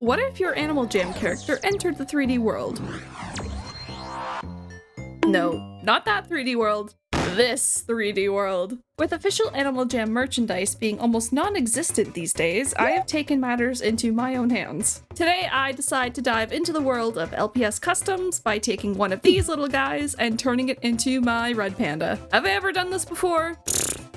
What if your Animal Jam character entered the 3D world? No, not that 3D world. This 3D world. With official Animal Jam merchandise being almost non-existent these days, I have taken matters into my own hands. Today, I decide to dive into the world of LPS customs by taking one of these little guys and turning it into my red panda. Have I ever done this before?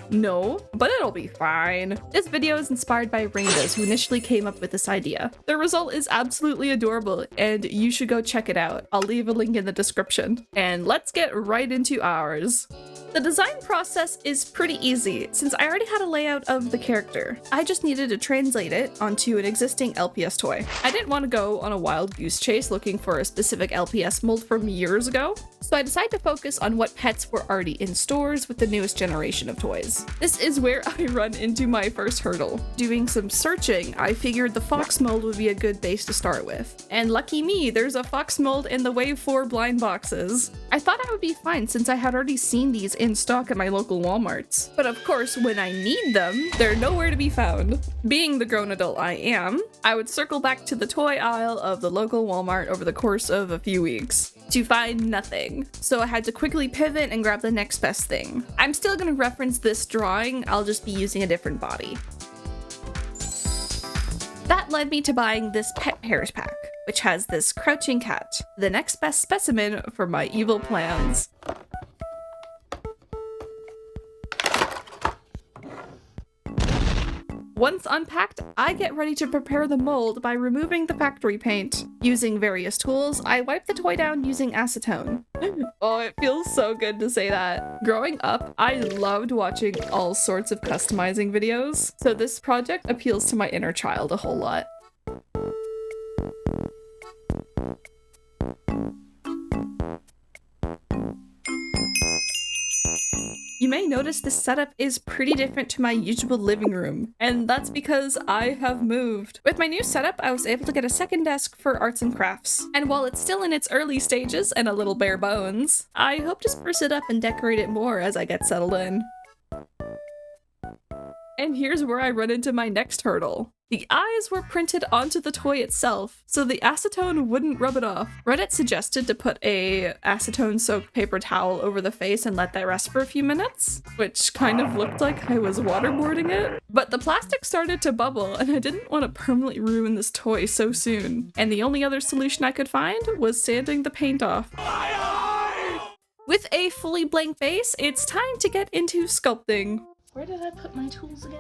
No, but it'll be fine. This video is inspired by Rainbows, who initially came up with this idea. The result is absolutely adorable, and you should go check it out. I'll leave a link in the description. And let's get right into ours. The design process is pretty easy, since I already had a layout of the character. I just needed to translate it onto an existing LPS toy. I didn't want to go on a wild goose chase looking for a specific LPS mold from years ago, so I decided to focus on what pets were already in stores with the newest generation of toys. This is where I run into my first hurdle. Doing some searching, I figured the fox mold would be a good base to start with. And lucky me, there's a fox mold in the Wave 4 blind boxes. I thought I would be fine since I had already seen these in stock at my local Walmarts. But of course, when I need them, they're nowhere to be found. Being the grown adult I am, I would circle back to the toy aisle of the local Walmart over the course of a few weeks to find nothing. So I had to quickly pivot and grab the next best thing. I'm still gonna reference this drawing, I'll just be using a different body. That led me to buying this pet pairs pack, which has this crouching cat, the next best specimen for my evil plans. Once unpacked, I get ready to prepare the mold by removing the factory paint. Using various tools, I wipe the toy down using acetone. Oh, it feels so good to say that. Growing up, I loved watching all sorts of customizing videos, so this project appeals to my inner child a whole lot. You may notice this setup is pretty different to my usual living room, and that's because I have moved. With my new setup, I was able to get a second desk for arts and crafts. And while it's still in its early stages and a little bare bones, I hope to spruce it up and decorate it more as I get settled in. And here's where I run into my next hurdle. The eyes were printed onto the toy itself, so the acetone wouldn't rub it off. Reddit suggested to put a acetone-soaked paper towel over the face and let that rest for a few minutes, which kind of looked like I was waterboarding it. But the plastic started to bubble, and I didn't want to permanently ruin this toy so soon. And the only other solution I could find was sanding the paint off. With a fully blank base, it's time to get into sculpting. Where did I put my tools again?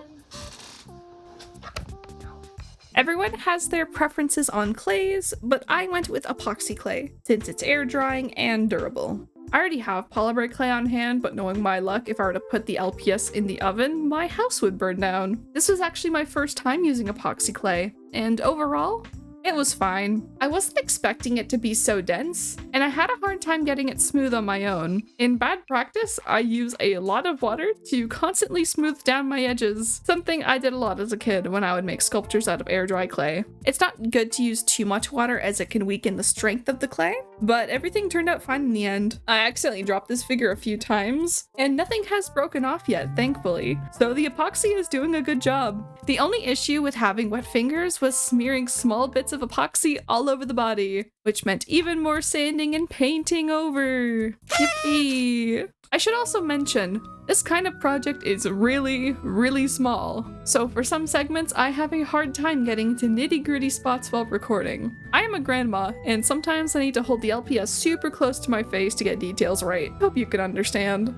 Everyone has their preferences on clays, but I went with epoxy clay, since it's air drying and durable. I already have polymer clay on hand, but knowing my luck, if I were to put the LPS in the oven, my house would burn down. This was actually my first time using epoxy clay, and overall, it was fine. I wasn't expecting it to be so dense, and I had a hard time getting it smooth on my own. In bad practice, I use a lot of water to constantly smooth down my edges, something I did a lot as a kid when I would make sculptures out of air dry clay. It's not good to use too much water as it can weaken the strength of the clay, but everything turned out fine in the end. I accidentally dropped this figure a few times, and nothing has broken off yet, thankfully, so the epoxy is doing a good job. The only issue with having wet fingers was smearing small bits of epoxy all over the body, which meant even more sanding and painting over. Yippee! I should also mention, this kind of project is really small, so for some segments I have a hard time getting to nitty-gritty spots while recording. I am a grandma, and sometimes I need to hold the LPS super close to my face to get details right. Hope you can understand.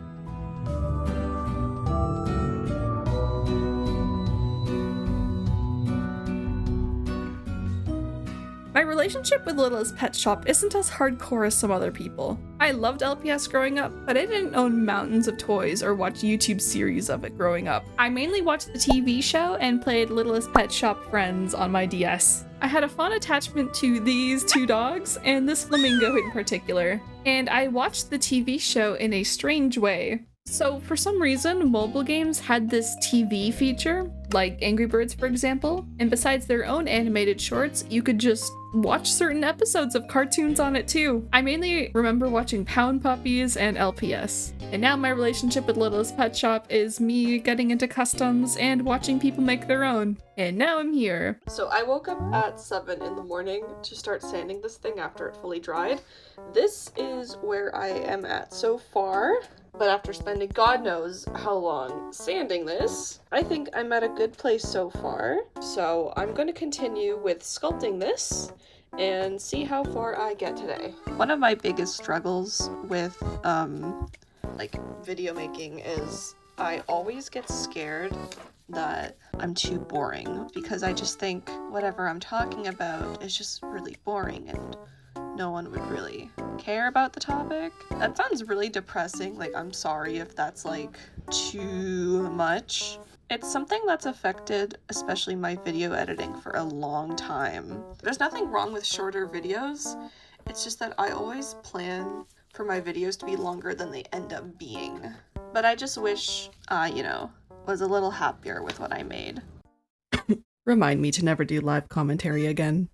My relationship with Littlest Pet Shop isn't as hardcore as some other people. I loved LPS growing up, but I didn't own mountains of toys or watch YouTube series of it growing up. I mainly watched the TV show and played Littlest Pet Shop Friends on my DS. I had a fond attachment to these two dogs and this flamingo in particular, and I watched the TV show in a strange way. So for some reason, mobile games had this TV feature, like Angry Birds for example, and besides their own animated shorts, you could just watch certain episodes of cartoons on it too. I mainly remember watching Pound Puppies and LPS. And now my relationship with Littlest Pet Shop is me getting into customs and watching people make their own. And now I'm here. So I woke up at 7 in the morning to start sanding this thing after it fully dried. This is where I am at so far. But after spending God knows how long sanding this, I think I'm at a good place so far. So I'm going to continue with sculpting this and see how far I get today. One of my biggest struggles with like video making is I always get scared that I'm too boring, because I just think whatever I'm talking about is just really boring and no one would really care about the topic. That sounds really depressing. Like, I'm sorry if that's like too much. It's something that's affected especially my video editing for a long time. There's nothing wrong with shorter videos. It's just that I always plan for my videos to be longer than they end up being. But I just wish I, was a little happier with what I made. Remind me to never do live commentary again.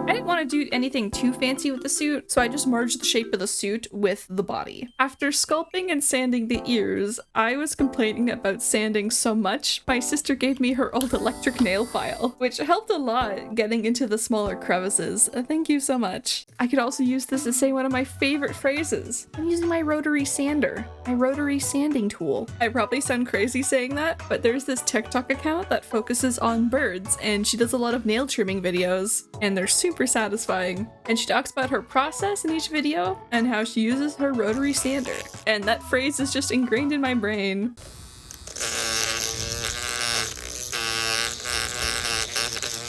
I didn't want to do anything too fancy with the suit, so I just merged the shape of the suit with the body. After sculpting and sanding the ears, I was complaining about sanding so much, my sister gave me her old electric nail file, which helped a lot getting into the smaller crevices. Thank you so much. I could also use this to say one of my favorite phrases. I'm using my rotary sander, my rotary sanding tool. I probably sound crazy saying that, but there's this TikTok account that focuses on birds, and she does a lot of nail trimming videos, and they're super satisfying. And she talks about her process in each video and how she uses her rotary sander. And that phrase is just ingrained in my brain.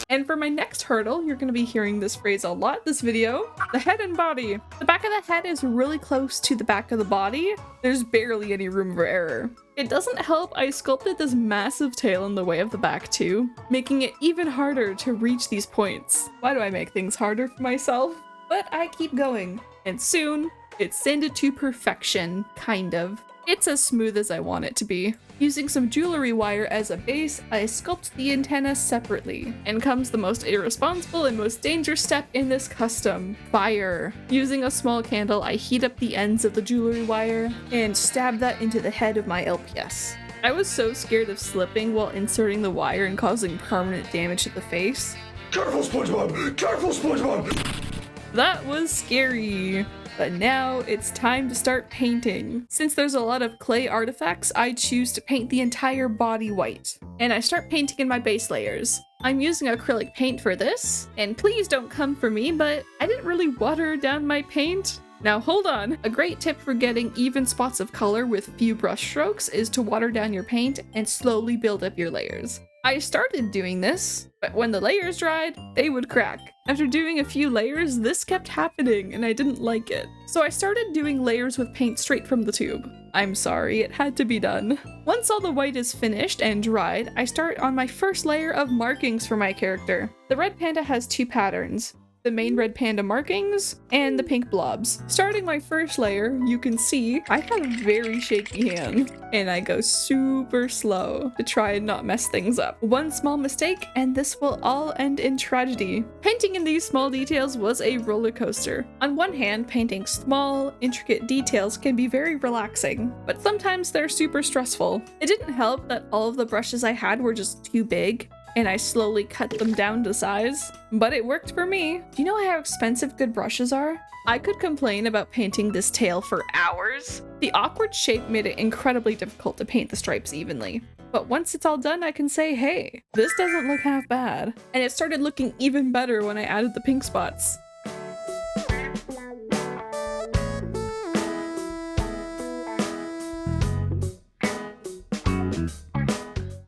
And for my next hurdle, you're going to be hearing this phrase a lot this video, the head and body. The back of the head is really close to the back of the body. There's barely any room for error. It doesn't help I sculpted this massive tail in the way of the back too, making it even harder to reach these points. Why do I make things harder for myself? But I keep going. And soon, it's sanded to perfection, kind of. It's as smooth as I want it to be. Using some jewelry wire as a base, I sculpt the antenna separately. And comes the most irresponsible and most dangerous step in this custom: fire. Using a small candle, I heat up the ends of the jewelry wire and stab that into the head of my LPS. I was so scared of slipping while inserting the wire and causing permanent damage to the face. Careful, SpongeBob! Careful, SpongeBob! That was scary. But now it's time to start painting. Since there's a lot of clay artifacts, I choose to paint the entire body white. And I start painting in my base layers. I'm using acrylic paint for this, and please don't come for me, but I didn't really water down my paint. Now hold on. A great tip for getting even spots of color with few brush strokes is to water down your paint and slowly build up your layers. I started doing this, but when the layers dried, they would crack. After doing a few layers, this kept happening and I didn't like it. So I started doing layers with paint straight from the tube. I'm sorry, it had to be done. Once all the white is finished and dried, I start on my first layer of markings for my character. The red panda has two patterns: the main red panda markings and the pink blobs. Starting my first layer, you can see I have a very shaky hand and I go super slow to try and not mess things up. One small mistake and this will all end in tragedy. Painting in these small details was a roller coaster. On one hand, painting small, intricate details can be very relaxing, but sometimes they're super stressful. It didn't help that all of the brushes I had were just too big, and I slowly cut them down to size. But it worked for me. Do you know how expensive good brushes are? I could complain about painting this tail for hours. The awkward shape made it incredibly difficult to paint the stripes evenly. But once it's all done, I can say, hey, this doesn't look half bad. And it started looking even better when I added the pink spots.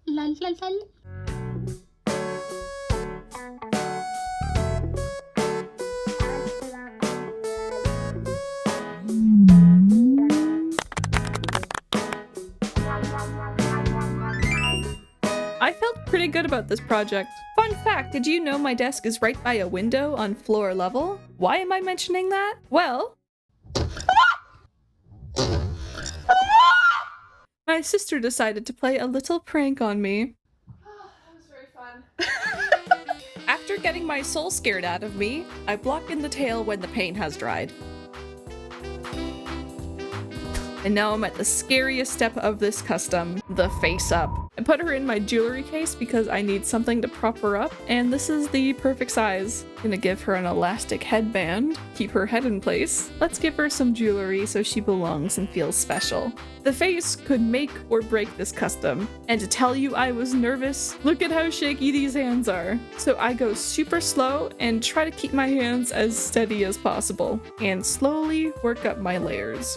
Lal, lal, lal. I felt pretty good about this project. Fun fact, did you know my desk is right by a window on floor level? Why am I mentioning that? Well, my sister decided to play a little prank on me. That was very fun. After getting my soul scared out of me, I block in the tail when the paint has dried. And now I'm at the scariest step of this custom, the face up. I put her in my jewelry case because I need something to prop her up, and this is the perfect size. I'm gonna give her an elastic headband, keep her head in place. Let's give her some jewelry so she belongs and feels special. The face could make or break this custom, and to tell you I was nervous, look at how shaky these hands are. So I go super slow and try to keep my hands as steady as possible, and slowly work up my layers.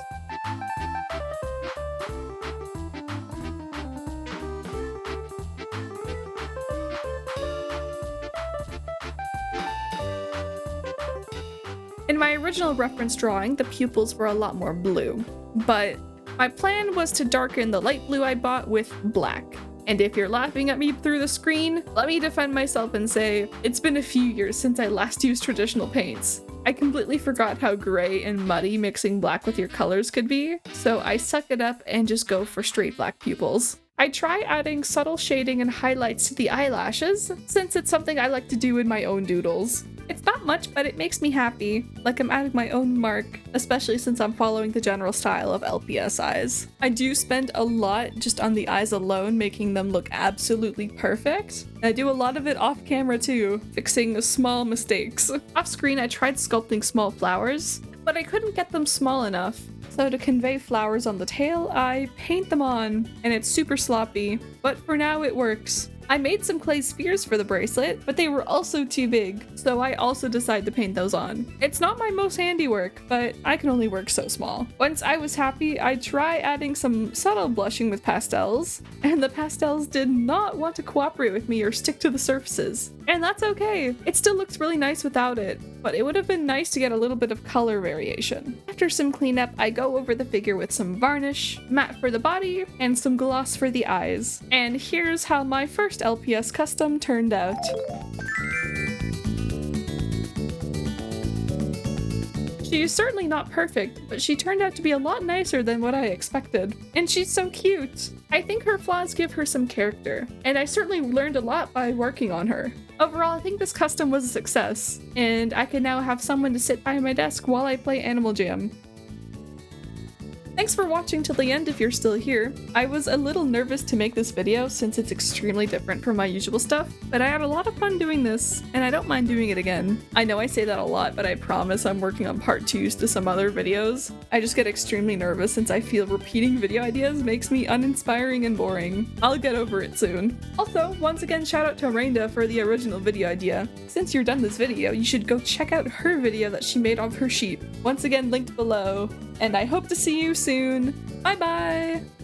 In my original reference drawing, the pupils were a lot more blue, but my plan was to darken the light blue I bought with black. And if you're laughing at me through the screen, let me defend myself and say, it's been a few years since I last used traditional paints. I completely forgot how gray and muddy mixing black with your colors could be, so I suck it up and just go for straight black pupils. I try adding subtle shading and highlights to the eyelashes, since it's something I like to do in my own doodles. It's not much, but it makes me happy, like I'm adding my own mark, especially since I'm following the general style of LPS eyes. I do spend a lot just on the eyes alone, making them look absolutely perfect. I do a lot of it off camera too, fixing the small mistakes. Off screen, I tried sculpting small flowers, but I couldn't get them small enough. So to convey flowers on the tail, I paint them on, and it's super sloppy, but for now it works. I made some clay spheres for the bracelet, but they were also too big, so I also decided to paint those on. It's not my most handiwork, but I can only work so small. Once I was happy, I tried adding some subtle blushing with pastels, and the pastels did not want to cooperate with me or stick to the surfaces. And that's okay. It still looks really nice without it, but it would have been nice to get a little bit of color variation. After some cleanup, I go over the figure with some varnish, matte for the body, and some gloss for the eyes. And here's how my first LPS custom turned out. She's certainly not perfect, but she turned out to be a lot nicer than what I expected. And she's so cute! I think her flaws give her some character, and I certainly learned a lot by working on her. Overall, I think this custom was a success, and I can now have someone to sit by my desk while I play Animal Jam. Thanks for watching till the end if you're still here. I was a little nervous to make this video since it's extremely different from my usual stuff, but I had a lot of fun doing this, and I don't mind doing it again. I know I say that a lot, but I promise I'm working on part 2s to some other videos. I just get extremely nervous since I feel repeating video ideas makes me uninspiring and boring. I'll get over it soon. Also, once again, shout out to Rainda for the original video idea. Since you're done this video, you should go check out her video that she made of her sheep. Once again, linked below. And I hope to see you soon. Bye bye!